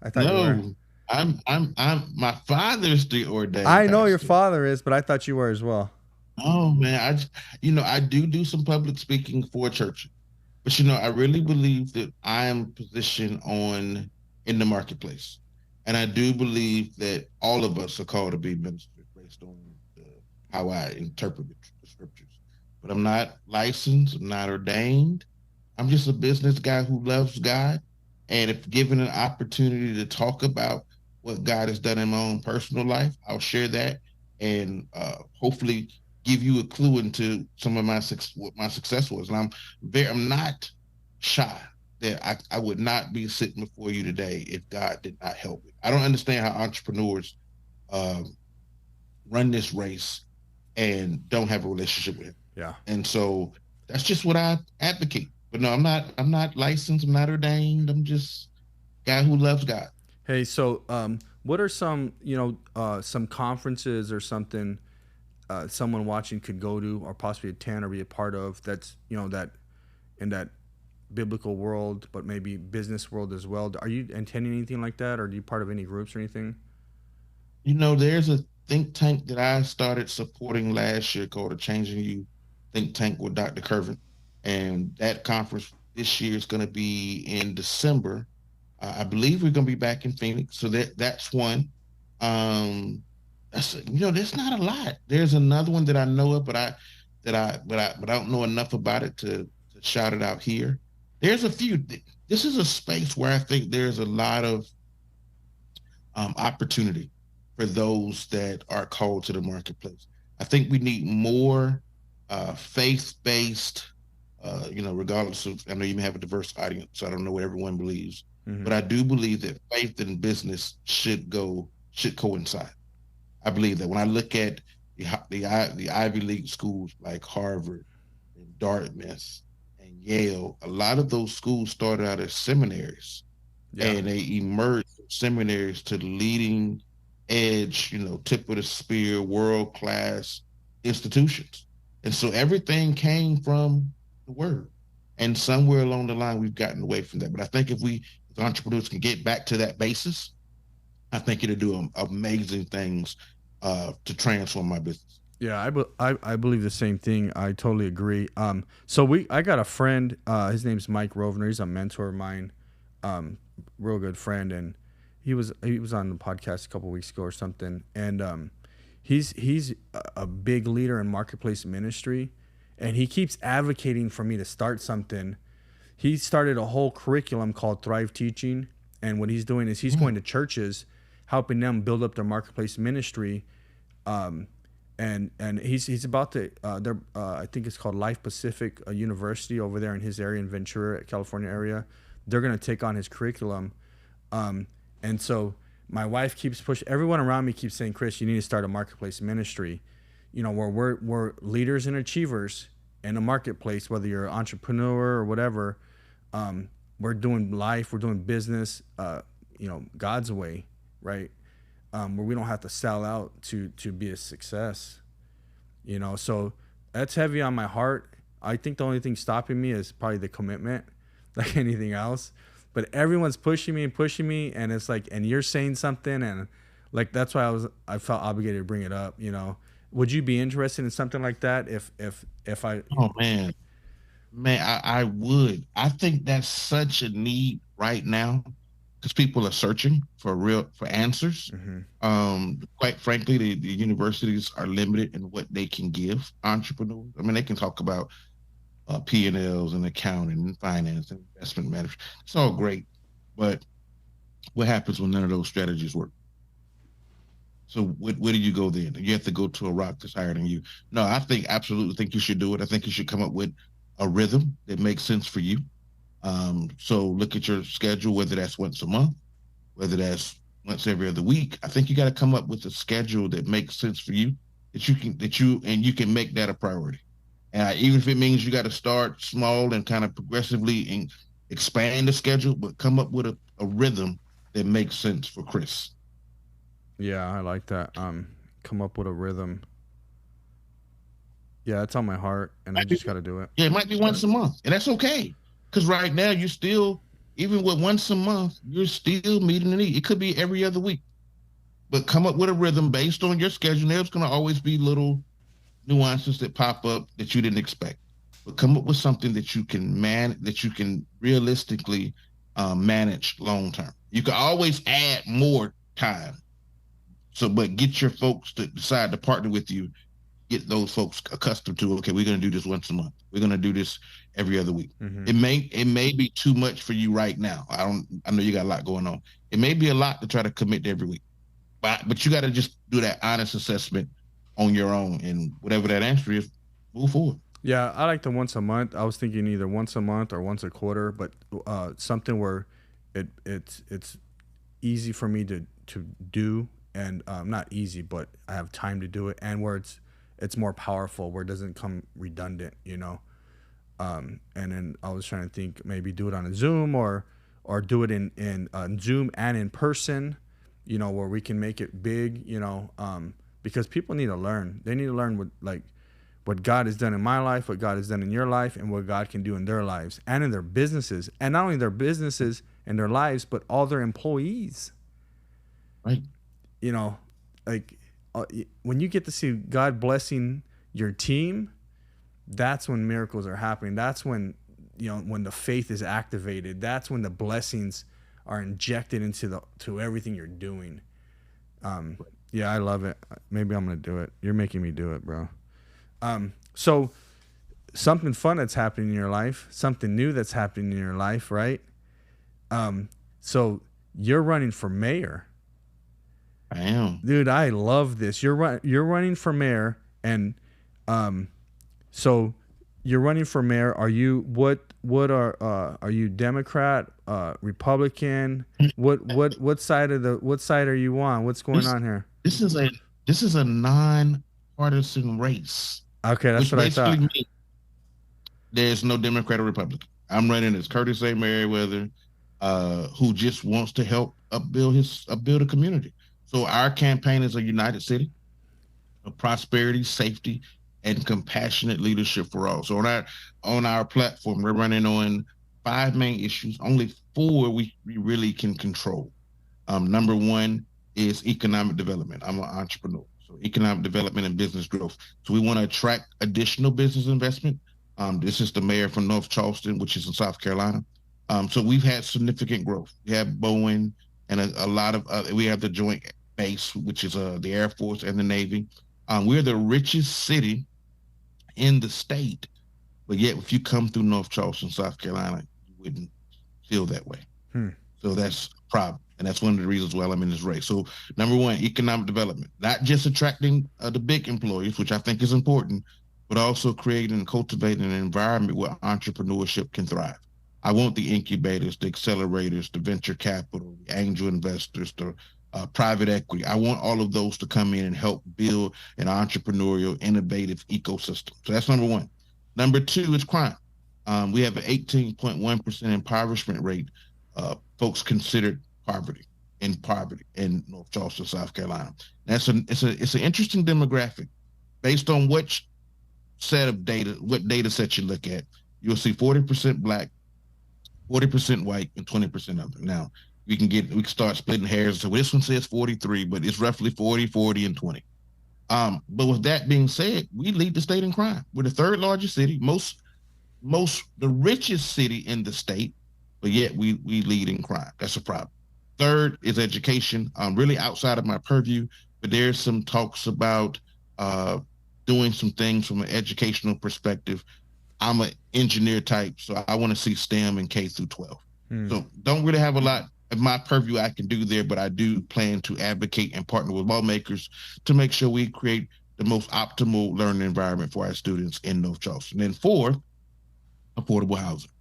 I thought you were. I'm my father's the ordained. I know your father is, but I thought you were as well. Oh man, I do some public speaking for church, but I really believe that I am positioned in the marketplace, and I do believe that all of us are called to be ministers based on how I interpret the scriptures. But I'm not licensed. I'm not ordained. I'm just a business guy who loves God, and if given an opportunity to talk about what God has done in my own personal life, I'll share that, and hopefully give you a clue into some of what my success was. And I'm not shy that I would not be sitting before you today if God did not help me. I don't understand how entrepreneurs run this race and don't have a relationship with him. Yeah. And so that's just what I advocate. But no, I'm not licensed. I'm not ordained. I'm just a guy who loves God. Hey, so what are some conferences or something someone watching could go to or possibly attend or be a part of that's that in that biblical world, but maybe business world as well? Are you attending anything like that, or are you part of any groups or anything? There's a think tank that I started supporting last year called the Changing You Think Tank with Dr. Curvin, and that conference this year is going to be in December. I believe we're going to be back in Phoenix, so that's one. There's not a lot. There's another one that I know of, but I don't know enough about it to shout it out here. There's a few. This is a space where I think there's a lot of opportunity for those that are called to the marketplace. I think we need more faith-based. Regardless of, I know you may have a diverse audience, so I don't know what everyone believes. Mm-hmm. But I do believe that faith and business should coincide. I believe that when I look at the Ivy League schools like Harvard and Dartmouth and Yale, a lot of those schools started out as seminaries, and they emerged from seminaries to leading edge, tip of the spear, world-class institutions. And so everything came from the word. And somewhere along the line, we've gotten away from that. But I think if entrepreneurs can get back to that basis, I think it'll do amazing things to transform my business. Yeah, I believe the same thing. I totally agree. I got a friend. His name's Mike Rovner. He's a mentor of mine, real good friend, and he was on the podcast a couple of weeks ago or something. And he's a big leader in marketplace ministry, and he keeps advocating for me to start something. He started a whole curriculum called Thrive Teaching, and what he's doing is he's going to churches, helping them build up their marketplace ministry. And he's about to I think it's called Life Pacific University over there in his area in Ventura, California area. They're going to take on his curriculum. And so my wife keeps pushing, everyone around me keeps saying, Chris, you need to start a marketplace ministry, where we're leaders and achievers in a marketplace, whether you're an entrepreneur or whatever. We're doing life, we're doing business, God's way, right? Where we don't have to sell out to be a success, so that's heavy on my heart. I think the only thing stopping me is probably the commitment, like anything else, but everyone's pushing me, and it's like, and you're saying something, and Like that's why I felt obligated to bring it up. You know, would you be interested in something like that if I? Oh man, I would. I think that's such a need right now because people are searching for answers. Mhm. Quite frankly, the universities are limited in what they can give entrepreneurs. I mean, they can talk about P&Ls and accounting and finance and investment management. It's all great, but what happens when none of those strategies work? So where do you go then? You have to go to a rock that's higher than you. No, I think absolutely think you should do it. I think you should come up with a rhythm that makes sense for you. So look at your schedule, whether that's once a month, whether that's once every other week. I think you got to come up with a schedule that makes sense for you, you can make that a priority. And even if it means you got to start small and kind of progressively and expand the schedule, but come up with a rhythm that makes sense for Chris. Yeah, I like that. Come up with a rhythm. Yeah, it's on my heart, and I just got to do it. Yeah, it might be once a month, and that's okay. Because right now you're still, even with once a month, you're still meeting the need. It could be every other week, but come up with a rhythm based on your schedule. There's going to always be little nuances that pop up that you didn't expect, but come up with something that that you can realistically manage long term. You can always add more time. So, but get your folks to decide to partner with you, get those folks accustomed to, okay, we're going to do this once a month, we're going to do this every other week. Hmm. It may be too much for you right now. I know you got a lot going on. It may be a lot to try to commit to every week, but you got to just do that honest assessment on your own, and whatever that answer is, move forward. Yeah, I like the once a month. I was thinking either once a month or once a quarter, but something where it's easy for me to do, and not easy, but I have time to do it, and where it's more powerful, where it doesn't come redundant, you know. And then I was trying to think maybe do it on a Zoom or do it in Zoom and in person, you know, where we can make it big, you know, because people need to learn. They need to learn what God has done in my life, what God has done in your life, and what God can do in their lives and in their businesses, and not only their businesses and their lives, but all their employees. Right. You know, like when you get to see God blessing your team, that's when miracles are happening. That's when, you know, when the faith is activated. That's when the blessings are injected into the to everything you're doing. Um, yeah, I love it. Maybe I'm gonna do it. You're making me do it, bro. So something fun that's happening in your life, something new that's happening in your life, right? So you're running for mayor, I am. dude. I love this. You're running for mayor, and um, so you're running for mayor. Are you are you Democrat, Republican? What side are you on? What's going This on here? this is a non-partisan race, Okay, that's which what I basically thought. means there's no Democrat or Republican. I'm running as Curtis A. Merriweather, who just wants to help upbuild a community. So our campaign is a united city of prosperity, safety, and compassionate leadership for all. So on our platform, we're running on five main issues. Only four we really can control. Number one is economic development. I'm an entrepreneur. So economic development and business growth. So we want to attract additional business investment. This is the mayor from North Charleston, which is in South Carolina. So we've had significant growth. We have Boeing and a lot of we have the Joint Base, which is the Air Force and the Navy. We're the richest city in the state, but yet if you come through North Charleston, South Carolina, you wouldn't feel that way. Hmm. So that's a problem. And that's one of the reasons why I'm in this race. So, number one, economic development, not just attracting the big employees, which I think is important, but also creating and cultivating an environment where entrepreneurship can thrive. I want the incubators, the accelerators, the venture capital, the angel investors, the private equity. I want all of those to come in and help build an entrepreneurial, innovative ecosystem. So that's number one. Number two is crime. We have an 18.1% impoverishment rate, folks considered poverty in North Charleston, South Carolina. It's an interesting demographic based on which set of data, what data set you look at. You'll see 40% black, 40% white, and 20% other. Now, we can start splitting hairs. So this one says 43, but it's roughly 40, 40, and 20. But with that being said, we lead the state in crime. We're the third largest city, the richest city in the state, but yet we lead in crime. That's a problem. Third is education. Really outside of my purview, but there's some talks about uh, doing some things from an educational perspective. I'm an engineer type, so I want to see STEM in K through 12. So don't really have a lot of my purview I can do there, but I do plan to advocate and partner with lawmakers to make sure we create the most optimal learning environment for our students in North Charleston. And then fourth, affordable housing.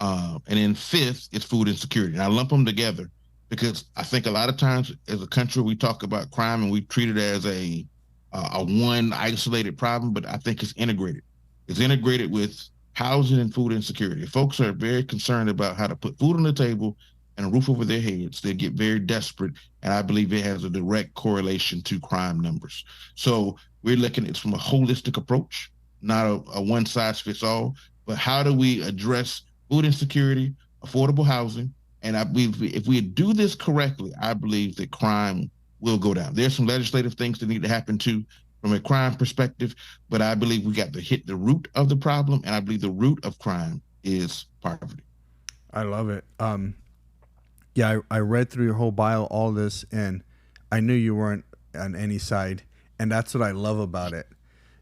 And then fifth is food insecurity. And I lump them together because I think a lot of times as a country we talk about crime and we treat it as a one isolated problem, but I think it's integrated. It's integrated with housing and food insecurity. If folks are very concerned about how to put food on the table and a roof over their heads, they get very desperate. And I believe it has a direct correlation to crime numbers. So we're looking at it from a holistic approach, not a one size fits all, but how do we address food insecurity, affordable housing? And I believe if we do this correctly, I believe that crime will go down. There's some legislative things that need to happen too from a crime perspective, but I believe we got to hit the root of the problem, and I believe the root of crime is poverty. I love it. Yeah, I read through your whole bio, all this, and I knew you weren't on any side, and that's what I love about it,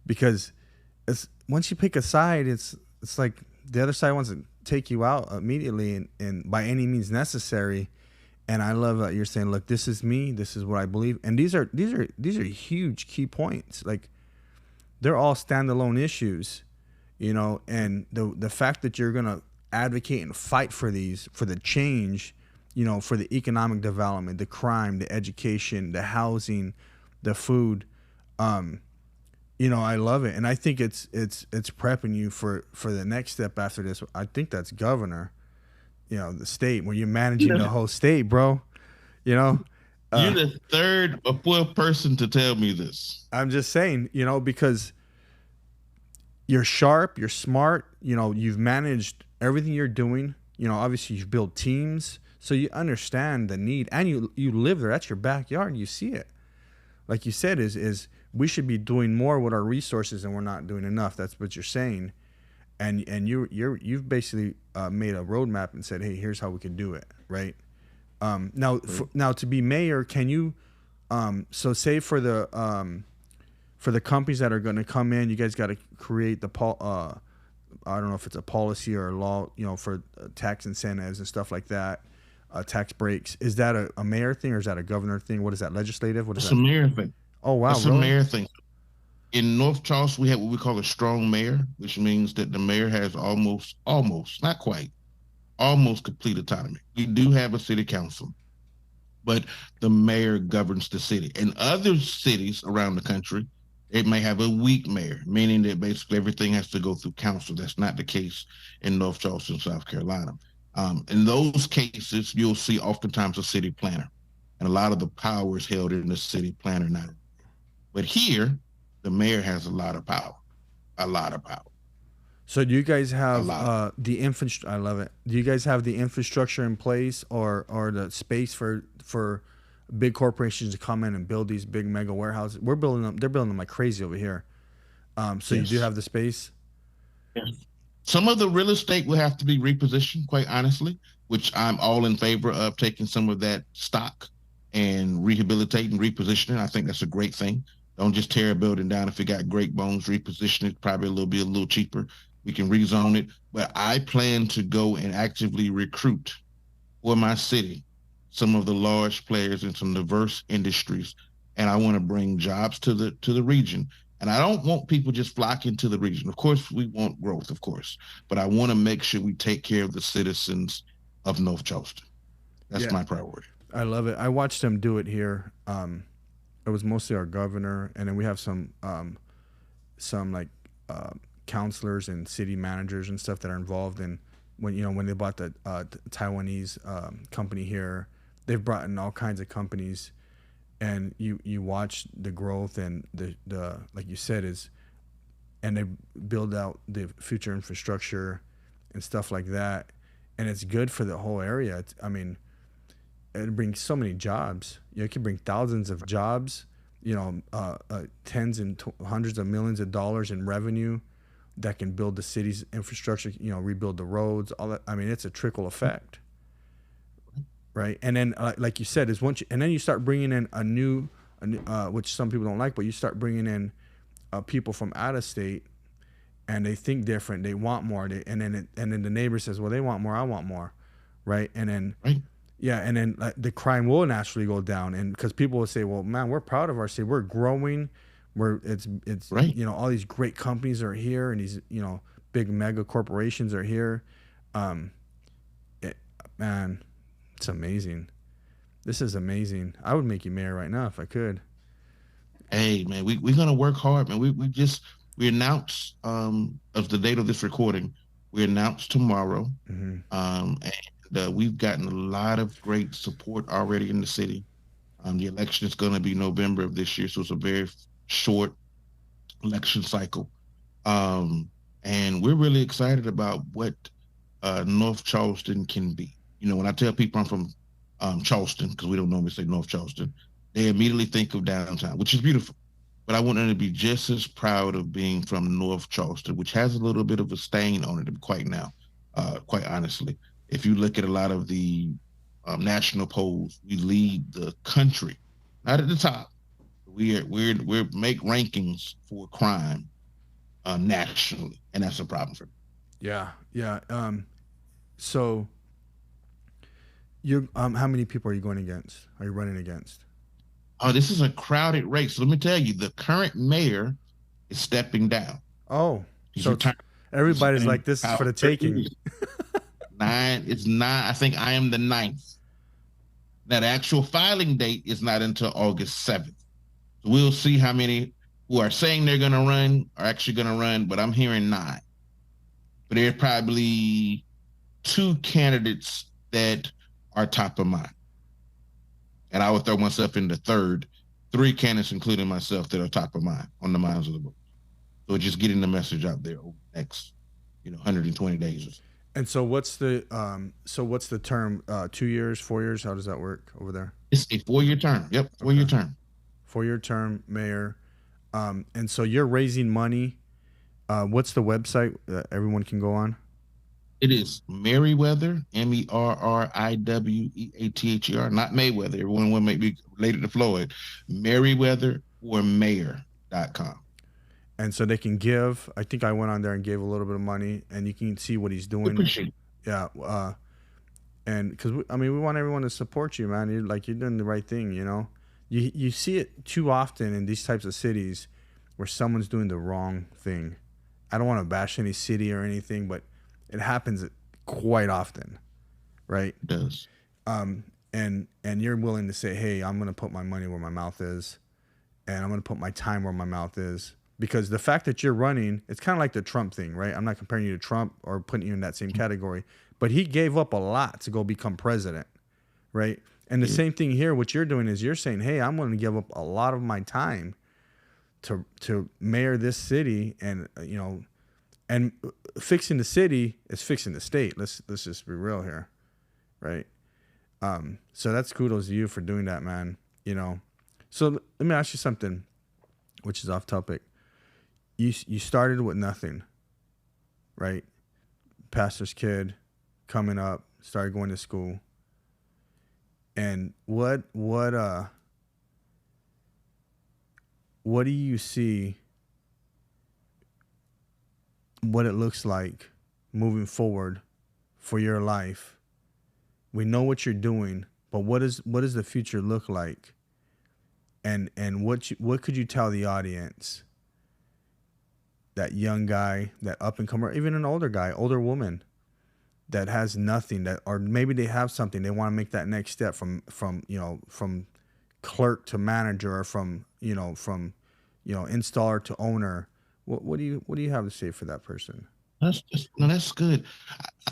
because it's once you pick a side, it's like the other side wants to take you out immediately, and by any means necessary. And I love that you're saying, look, this is me, this is what I believe, and these are huge key points. Like they're all standalone issues, and the fact that you're gonna advocate and fight for these, for the change, for the economic development, the crime, the education, the housing, the food, I love it, and I think it's prepping you for the next step after this. I think that's governor, the state where you're managing the whole state, bro. You're the third or fourth person to tell me this. I'm just saying, because you're sharp, you're smart, you've managed everything you're doing. Obviously you've built teams, so you understand the need, and you live there. That's your backyard. You see it. Like you said, is we should be doing more with our resources, and we're not doing enough. That's what you're saying, and you've basically made a roadmap and said, hey, here's how we can do it, right? Now to be mayor, can you? So say for the companies that are going to come in, you guys got to create the I don't know if it's a policy or a law, for tax incentives and stuff like that, tax breaks. Is that a mayor thing, or is that a governor thing? What is that, legislative? What is It's that? a mayor thing. Oh wow, It's really? a mayor thing. In North Charleston, we have what we call a strong mayor, which means that the mayor has almost, not quite, almost complete autonomy. We do have a city council, but the mayor governs the city. In other cities around the country, it may have a weak mayor, meaning that basically everything has to go through council. That's not the case in North Charleston, South Carolina. In those cases, you'll see oftentimes a city planner, and a lot of the power is held in the city planner now. But here, the mayor has a lot of power, a lot of power. So do you guys have the infrastructure? I love it. Do you guys have the infrastructure in place, or the space for big corporations to come in and build these big mega warehouses? We're building them. They're building them like crazy over here. So yes. You do have the space. Yes. Some of the real estate will have to be repositioned, quite honestly, which I'm all in favor of taking some of that stock and rehabilitating, repositioning. I think that's a great thing. Don't just tear a building down. If it got great bones, reposition it, probably a little cheaper. We can rezone it. But I plan to go and actively recruit for my city some of the large players in some diverse industries. And I want to bring jobs to the region. And I don't want people just flocking to the region. Of course, we want growth, of course. But I want to make sure we take care of the citizens of North Charleston. That's my priority. I love it. I watched them do it here. It was mostly our governor, and then we have some like counselors and city managers and stuff that are involved in when they bought the Taiwanese company here. They've brought in all kinds of companies, and you watch the growth and the like you said and they build out the future infrastructure and stuff like that, and it's good for the whole area. it brings so many jobs. It can bring thousands of jobs. Tens and hundreds of millions of dollars in revenue that can build the city's infrastructure. Rebuild the roads. All that. I mean, it's a trickle effect, right? And then, like you said, and then you start bringing in a new, which some people don't like, but you start bringing in people from out of state, and they think different. They want more. And then the neighbor says, "Well, they want more. I want more," right? And then, yeah, and then the crime will naturally go down, and because people will say, "Well, man, we're proud of our city. We're growing. It's right. All these great companies are here, and these big mega corporations are here." Man, it's amazing. This is amazing. I would make you mayor right now if I could. Hey man, we're gonna work hard, man. We announced of the date of this recording. We announced tomorrow, and we've gotten a lot of great support already in the city. The election is going to be November of this year, so it's a very short election cycle, and we're really excited about what North Charleston can be. When I tell people I'm from Charleston, because we don't normally say North Charleston, they immediately think of downtown, which is beautiful. But I want them to be just as proud of being from North Charleston, which has a little bit of a stain on it quite honestly. If you look at a lot of the national polls, we lead the country, not at the top. We make rankings for crime nationally, and that's a problem for me. Yeah. So you how many people are you going against? Are you running against? Oh, this is a crowded race. Let me tell you, the current mayor is stepping down. Oh, so everybody's like, this is for the taking. It's 9. I think I am the 9th. Now, the actual filing date is not until August 7th. So we'll see how many who are saying they're going to run are actually going to run, but I'm hearing 9. But there's probably 2 candidates that are top of mind. And I would throw myself in the third. 3 candidates, including myself, that are top of mind on the minds of the voters. So just getting the message out there over the next, 120 days or so. And so what's the term? 2 years, 4 years? How does that work over there? It's a 4-year term. Yep, 4-year term. 4-year term, mayor. And so you're raising money. What's the website that everyone can go on? It is Merriweather, Merriweather, not Mayweather. Everyone may be related to Floyd. Merriweather or mayor.com. And so they can give. I think I went on there and gave a little bit of money, and you can see what he's doing. Yeah. And because we want everyone to support you, man. You're doing the right thing. You see it too often in these types of cities where someone's doing the wrong thing. I don't want to bash any city or anything, but it happens quite often, right? It does. And you're willing to say, hey, I'm going to put my money where my mouth is, and I'm going to put my time where my mouth is. Because the fact that you're running, it's kind of like the Trump thing, right? I'm not comparing you to Trump or putting you in that same category, but he gave up a lot to go become president, right? And the same thing here, what you're doing is you're saying, hey, I'm going to give up a lot of my time to mayor this city, and and fixing the city is fixing the state. Let's just be real here, right? So that's kudos to you for doing that, man. So let me ask you something, which is off topic. You started with nothing, right? Pastor's kid, coming up, started going to school. And what do you see what it looks like moving forward for your life? We know what you're doing, but what does the future look like? And what could you tell the audience, that young guy, that up and comer, even an older guy, older woman that has nothing, or maybe they have something, they want to make that next step from clerk to manager, or from installer to owner. What do you have to say for that person? That's good.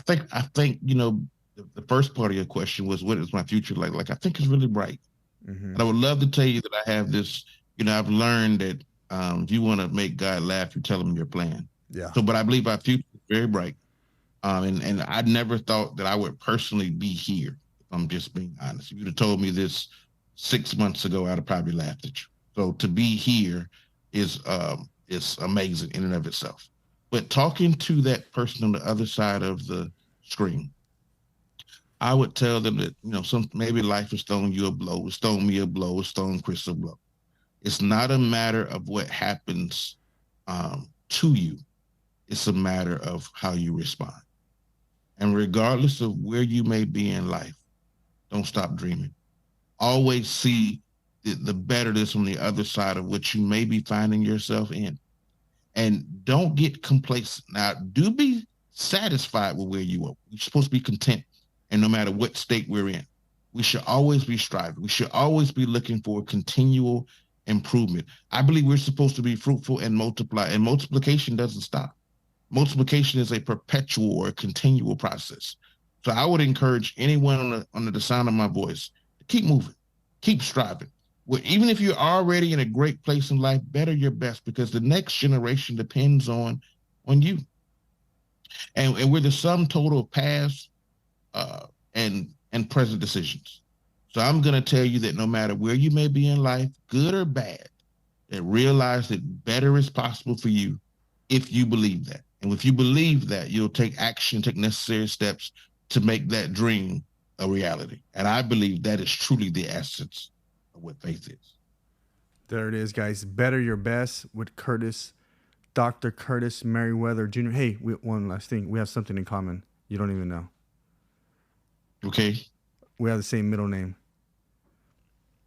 I think the first part of your question was, what is my future like? Like, I think it's really bright. Mm-hmm. And I would love to tell you that I have this. I've learned that if you want to make God laugh, you tell him your plan. Yeah. So, but I believe our future is very bright. And I never thought that I would personally be here, if I'm just being honest. If you'd have told me this 6 months ago, I'd have probably laughed at you. So to be here is amazing in and of itself. But talking to that person on the other side of the screen, I would tell them that, maybe life has thrown you a blow, it's thrown me a blow, it's thrown Chris a blow. It's not a matter of what happens to you. It's a matter of how you respond. And regardless of where you may be in life, don't stop dreaming. Always see the betterness on the other side of what you may be finding yourself in. And don't get complacent. Now, do be satisfied with where you are. You're supposed to be content. And no matter what state we're in, we should always be striving. We should always be looking for continual improvement. I believe we're supposed to be fruitful and multiply. And multiplication doesn't stop. Multiplication is a perpetual or a continual process. So I would encourage anyone on the sound of my voice to keep moving, keep striving. Even if you're already in a great place in life, better your best, because the next generation depends on you. And we're the sum total of past and present decisions. So I'm going to tell you that no matter where you may be in life, good or bad, that realize that better is possible for you if you believe that. And if you believe that, you'll take action, take necessary steps to make that dream a reality. And I believe that is truly the essence of what faith is. There it is, guys. Better your best with Curtis, Dr. Curtis Merriweather Jr. Hey, one last thing. We have something in common. You don't even know. Okay. We have the same middle name.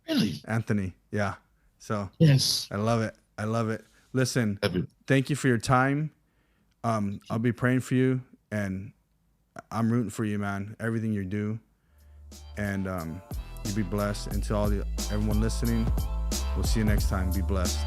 Really? Anthony. Yeah. So yes. I love it. I love it. Listen, thank you for your time. I'll be praying for you, and I'm rooting for you, man. Everything you do. And you be blessed. And to everyone listening, we'll see you next time. Be blessed.